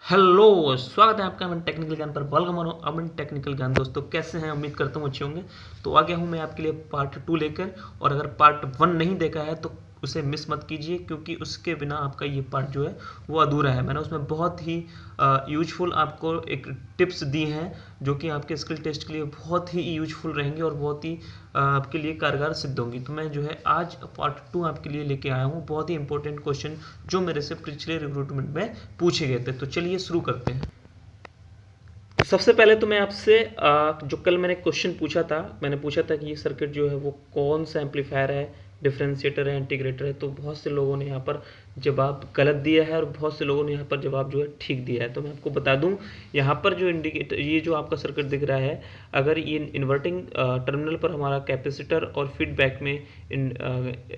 Hello, स्वागत है आपका अमन टेक्निकल ज्ञान पर। वेलकम अमन टेक्निकल ज्ञान। दोस्तों कैसे हैं? उम्मीद करता हूँ अच्छे होंगे। तो आ गया हूँ मैं आपके लिए पार्ट 2 लेकर। और अगर पार्ट 1 नहीं देखा है तो उसे मिस मत कीजिए, क्योंकि उसके बिना आपका ये पार्ट जो है वो अधूरा है। मैंने उसमें बहुत ही यूजफुल आपको एक टिप्स दी हैं, जो कि आपके स्किल टेस्ट के लिए बहुत ही यूजफुल रहेंगी और बहुत ही आपके लिए कारगर सिद्ध होंगी। तो मैं जो है आज पार्ट 2 आपके लिए लेके आया हूँ, बहुत ही इंपॉर्टेंट क्वेश्चन जो मेरे से पिछले रिक्रूटमेंट में पूछे गए थे। तो चलिए शुरू करते हैं। सबसे पहले तो मैं आपसे जो कल मैंने क्वेश्चन पूछा था, मैंने पूछा था कि ये सर्किट जो है वो कौन सा एम्पलीफायर है, डिफरेंशिएटर है, इंटीग्रेटर है। तो बहुत से लोगों ने यहाँ पर जवाब गलत दिया है और बहुत से लोगों ने यहाँ पर जवाब जो है ठीक दिया है। तो मैं आपको बता दूं, यहाँ पर जो इंडिकेटर, ये जो आपका सर्किट दिख रहा है, अगर ये इन्वर्टिंग टर्मिनल पर हमारा कैपेसिटर और फीडबैक में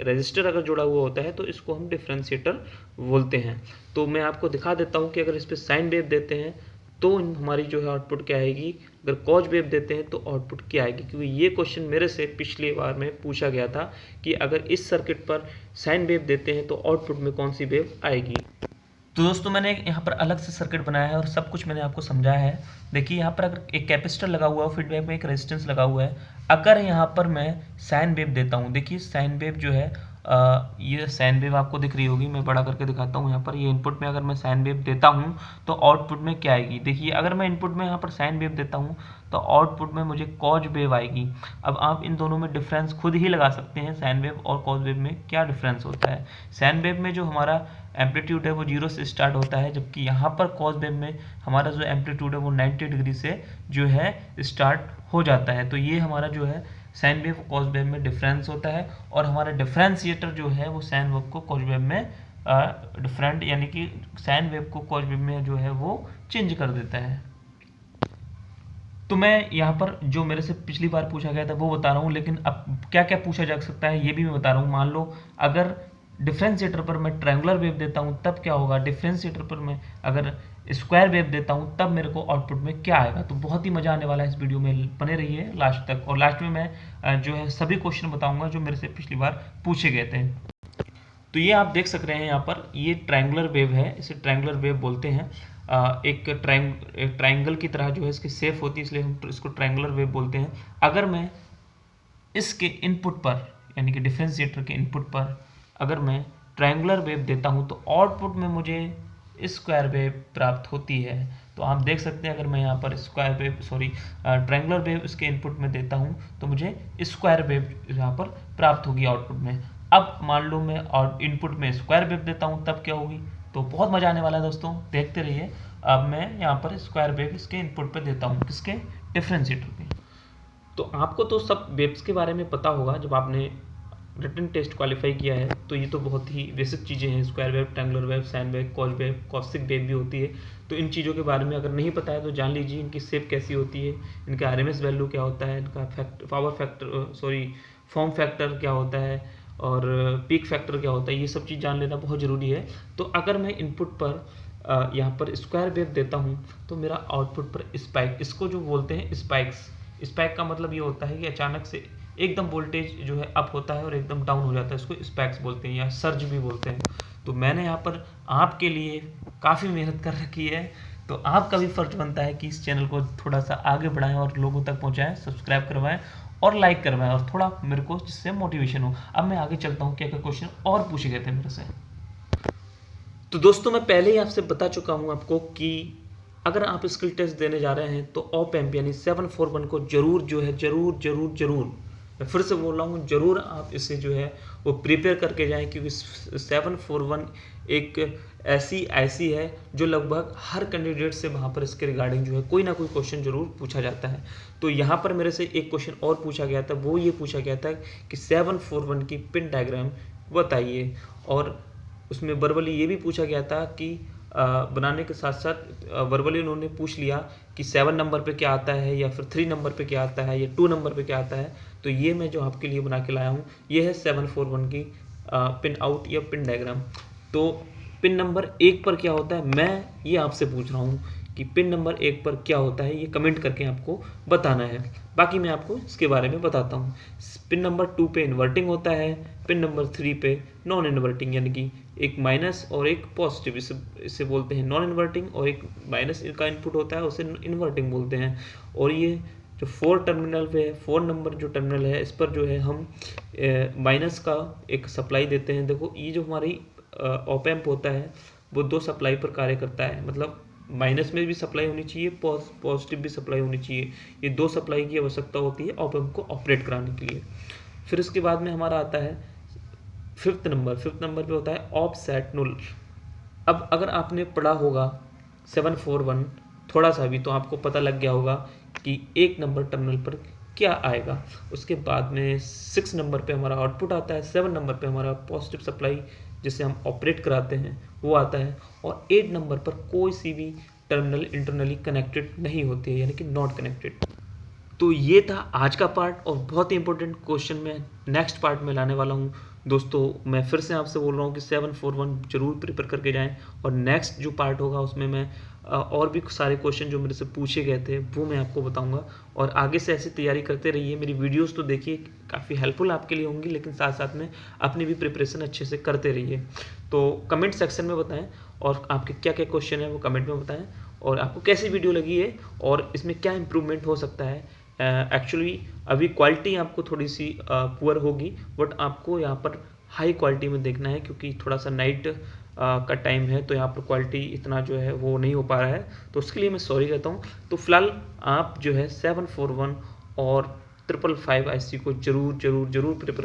रजिस्टर अगर जुड़ा हुआ होता है तो इसको हम डिफरेंशिएटर बोलते हैं। तो मैं आपको दिखा देता हूँ कि अगर इस पर साइन वेव देते हैं तो हमारी जो है आउटपुट क्या आएगी, अगर कॉज वेव देते हैं तो आउटपुट क्या आएगी। क्योंकि ये क्वेश्चन मेरे से पिछली बार में पूछा गया था कि अगर इस सर्किट पर साइन वेव देते हैं तो आउटपुट में कौन सी वेव आएगी। तो दोस्तों मैंने यहाँ पर अलग से सर्किट बनाया है और सब कुछ मैंने आपको समझाया है। देखिए यहाँ पर अगर एक कैपेसिटर लगा हुआ है, फीडबैक में एक रेजिस्टेंस लगा हुआ है, अगर यहाँ पर मैं साइन वेव देता हूँ, देखिए साइन वेव जो है ये साइन वेव आपको दिख रही होगी, मैं बड़ा करके दिखाता हूँ। यहाँ पर ये इनपुट में अगर मैं साइन वेव देता हूँ तो आउटपुट में क्या आएगी। देखिए अगर मैं इनपुट में यहाँ पर साइन वेव देता हूँ तो आउटपुट में मुझे कॉज वेव आएगी। अब आप इन दोनों में डिफरेंस खुद ही लगा सकते हैं, साइन वेव और कॉज वेव में क्या डिफरेंस होता है। साइन वेव में जो हमारा एम्पलीट्यूड है वो 0 से स्टार्ट होता है, जबकि यहाँ पर कॉज वेव में हमारा जो एम्पलीट्यूड है वो 90 डिग्री से जो है स्टार्ट हो जाता है। तो ये हमारा जो है साइन वेव कॉज वेव में डिफरेंस होता है, और हमारा डिफरेंशिएटर जो है वो साइन वेव को कॉज वेव में डिफरेंट, यानी कि साइन वेव को कॉज वेव में जो है वो चेंज कर देता है। तो मैं यहाँ पर जो मेरे से पिछली बार पूछा गया था वो बता रहा हूँ, लेकिन अब क्या क्या पूछा जा सकता है ये भी मैं बता रहा हूँ। मान लो अगर डिफरेंशिएटर पर मैं ट्रायंगुलर वेव देता हूँ तब क्या होगा, डिफरेंशिएटर पर मैं अगर स्क्वायर वेव देता हूँ तब मेरे को आउटपुट में क्या आएगा। तो बहुत ही मजा आने वाला है इस वीडियो में, बने रहिए लास्ट तक। और लास्ट में मैं जो है सभी क्वेश्चन बताऊंगा जो मेरे से पिछली बार पूछे गए थे। तो ये आप देख सक रहे हैं यहाँ पर, ये ट्रायंगुलर वेव है, इसे ट्रायंगुलर वेव बोलते हैं। एक ट्रायंगल की तरह जो है इसकी शेप होती है, इसलिए हम इसको ट्रायंगुलर वेव बोलते हैं। अगर मैं इसके इनपुट पर, यानी कि डिफरेंशिएटर के इनपुट पर अगर मैं ट्रायंगुलर वेव देता हूँ तो आउटपुट में मुझे स्क्वायर वेव प्राप्त होती है। तो आप देख सकते हैं अगर मैं यहाँ पर स्क्वायर वेव ट्रायंगुलर वेव इसके इनपुट में देता हूँ तो मुझे स्क्वायर वेव यहाँ पर प्राप्त होगी आउटपुट में। अब मान लो मैं और इनपुट में स्क्वायर वेव देता हूँ तब क्या होगी। तो बहुत मजा आने वाला है दोस्तों, देखते रहिए। अब मैं यहाँ पर स्क्वायर वेव इसके इनपुट पे देता हूँ, किसके, डिफरेंशिएटर पे। तो आपको तो सब वेव्स के बारे में पता होगा, जब आपने रिटन टेस्ट क्वालिफाई किया है तो ये तो बहुत ही बेसिक चीज़ें हैं। Square wave, triangular wave, sine wave, cause wave, cosec wave भी होती है। तो इन चीज़ों के बारे में अगर नहीं पता है तो जान लीजिए इनकी शेप कैसी होती है, इनका आरएमएस वैल्यू क्या होता है, इनका फॉर्म फैक्टर क्या होता है, और पीक फैक्टर क्या होता है, ये सब चीज़ जान लेना बहुत ज़रूरी है। तो अगर मैं इनपुट पर यहाँ पर स्क्वायर वेव देता हूँ तो मेरा आउटपुट पर स्पाइक, इसको जो बोलते हैं स्पाइक्स, स्पाइक का मतलब ये होता है कि अचानक से एकदम वोल्टेज जो है अप होता है और एकदम डाउन हो जाता है, इसको स्पाइक्स बोलते हैं या सर्ज भी बोलते हैं। तो मैंने यहाँ पर आपके लिए काफ़ी मेहनत कर रखी है, तो आपका भी फर्ज बनता है कि इस चैनल को थोड़ा सा आगे बढ़ाएं और लोगों तक पहुँचाएं, सब्सक्राइब करवाएं और लाइक करवाएं, और थोड़ा मेरे को जिससे मोटिवेशन हो। अब मैं आगे चलता हूँ, क्या क्या क्वेश्चन और पूछे गए थे मेरे से। तो दोस्तों मैं पहले ही आपसे बता चुका हूँ आपको कि अगर आप स्किल टेस्ट देने जा रहे हैं तो ऑप एम्प यानी 741 को जरूर जो है जरूर मैं फिर से बोल रहा हूँ, जरूर आप इसे जो है वो प्रिपेयर करके जाएं, क्योंकि 741 एक ऐसी आईसी है जो लगभग हर कैंडिडेट से वहाँ पर इसके रिगार्डिंग जो है कोई ना कोई क्वेश्चन जरूर पूछा जाता है। तो यहाँ पर मेरे से एक क्वेश्चन और पूछा गया था, वो ये पूछा गया था कि 741 की पिन डायग्राम बताइए, और उसमें वर्बली ये भी पूछा गया था कि बनाने के साथ साथ वर्बली उन्होंने पूछ लिया कि 7 नंबर पे क्या आता है, या फिर 3 नंबर पे क्या आता है, या 2 नंबर पे क्या आता है। तो ये मैं जो आपके लिए बना के लाया हूँ ये है 741 की पिन आउट या पिन डायग्राम। तो पिन नंबर 1 पर क्या होता है, मैं ये आपसे पूछ रहा हूँ कि पिन नंबर 1 पर क्या होता है, ये कमेंट करके आपको बताना है। बाकी मैं आपको इसके बारे में बताता हूँ। पिन नंबर 2 पे इन्वर्टिंग होता है, पिन नंबर 3 पे नॉन इन्वर्टिंग, यानी कि एक माइनस और एक पॉजिटिव, इसे बोलते हैं नॉन इन्वर्टिंग, और एक माइनस का इनपुट होता है उसे इन्वर्टिंग बोलते हैं। और ये जो 4 टर्मिनल पे है, 4 नंबर जो टर्मिनल है, इस पर जो है हम माइनस का एक सप्लाई देते हैं। देखो ये जो हमारी ऑप एम्प होता है वो 2 सप्लाई पर कार्य करता है, मतलब माइनस में भी सप्लाई होनी चाहिए, पॉजिटिव भी सप्लाई होनी चाहिए। ये 2 सप्लाई की आवश्यकता होती है ऑप एम्प को ऑपरेट कराने के लिए। फिर उसके बाद में हमारा आता है 5th नंबर पे होता है ऑफसेट नुल। अब अगर आपने पढ़ा होगा 741 थोड़ा सा भी, तो आपको पता लग गया होगा कि 1 नंबर टर्मिनल पर क्या आएगा। उसके बाद में 6 नंबर पे हमारा आउटपुट आता है, 7 नंबर पे हमारा पॉजिटिव सप्लाई जिसे हम ऑपरेट कराते हैं वो आता है, और 8 नंबर पर कोई सी भी टर्मिनल इंटरनली कनेक्टेड नहीं होती है, यानी कि नॉट कनेक्टेड। तो ये था आज का पार्ट, और बहुत ही इंपॉर्टेंट क्वेश्चन मैं नेक्स्ट पार्ट में लाने वाला हूँ। दोस्तों मैं फिर से आपसे बोल रहा हूँ कि 741 जरूर प्रिपेयर करके जाएं, और नेक्स्ट जो पार्ट होगा उसमें मैं और भी सारे क्वेश्चन जो मेरे से पूछे गए थे वो मैं आपको बताऊंगा। और आगे से ऐसी तैयारी करते रहिए, मेरी वीडियोस तो देखिए, काफ़ी हेल्पफुल आपके लिए होंगी, लेकिन साथ साथ में अपनी भी प्रिपरेशन अच्छे से करते रहिए। तो कमेंट सेक्शन में बताएं, और आपके क्या क्या क्वेश्चन है वो कमेंट में बताएं, और आपको कैसी वीडियो लगी है और इसमें क्या इम्प्रूवमेंट हो सकता है। एक्चुअली अभी क्वालिटी आपको थोड़ी सी पुअर होगी, बट आपको यहाँ पर हाई क्वालिटी में देखना है, क्योंकि थोड़ा सा नाइट का टाइम है, तो यहाँ पर क्वालिटी इतना जो है वो नहीं हो पा रहा है, तो उसके लिए मैं सॉरी कहता हूँ। तो फिलहाल आप जो है 741 और 555 IC को जरूर प्रिपेयर